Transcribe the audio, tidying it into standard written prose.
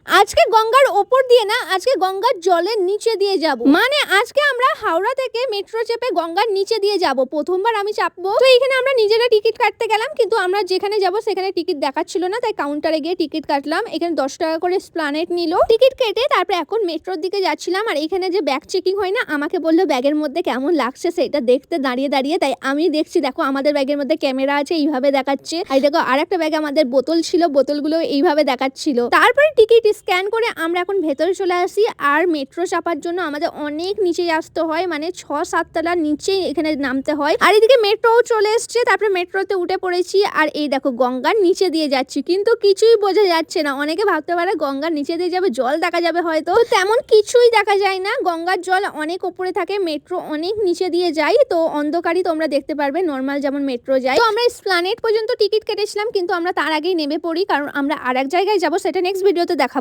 আজকে গঙ্গার ওপর দিয়ে না, আজকে গঙ্গার জলের নিচে দিয়ে যাব। মানে আজকে আমরা হাওড়া থেকে মেট্রো চেপে গঙ্গার নিচে দিয়ে যাব। প্রথমবার আমি চাপবো। তো এখানে আমরা নিজেরা টিকিট কাটতে গেলাম, কিন্তু আমরা যেখানে যাব সেখানে টিকিট দেখাচ্ছিল না, তাই কাউন্টারে গিয়ে টিকিট কাটলাম। এখানে 10 টাকা করে স্প্লানেট নিল। টিকিট কেটে তারপরে এখন মেট্রোর দিকে যাচ্ছিলাম। আর এখানে যে ব্যাগ চেকিং হয় না, আমাকে বললো ব্যাগের মধ্যে কেমন লাগছে সেটা দেখতে দাঁড়িয়ে দাঁড়িয়ে। তাই আমি দেখছি, দেখো আমাদের ব্যাগের মধ্যে ক্যামেরা আছে, এইভাবে দেখাচ্ছে। আর দেখো আর একটা ব্যাগে আমাদের বোতল ছিল, বোতলগুলো এইভাবে দেখাচ্ছিল। তারপরে টিকিট স্ক্যান করে আমরা এখন ভেতরে চলে আসি। আর মেট্রো চাপার জন্য আমাদের অনেক নিচে আসতে হয়, মানে 6-7 তলার নিচে এখানে নামতে হয়। আর এদিকে মেট্রোও চলে এসছে, তারপরে মেট্রোতে উঠে পড়েছি। আর এই দেখো গঙ্গার নিচে দিয়ে যাচ্ছি, কিন্তু কিছুই বোঝা যাচ্ছে না। অনেকে ভাবতে পারে গঙ্গার নিচে দিয়ে যাবে, জল দেখা যাবে, হয়তো তেমন কিছুই দেখা যায় না। গঙ্গার জল অনেক উপরে থাকে, মেট্রো অনেক নিচে দিয়ে যায়, তো অন্ধকারই তোমরা দেখতে পারবে, নর্মাল যেমন মেট্রো যায়। তো আমরা এসপ্ল্যানেড পর্যন্ত টিকিট কেটেছিলাম, কিন্তু আমরা তার আগেই নেমে পড়ি, কারণ আমরা আর এক জায়গায় যাবো, সেটা নেক্সট ভিডিওতে দেখাবো।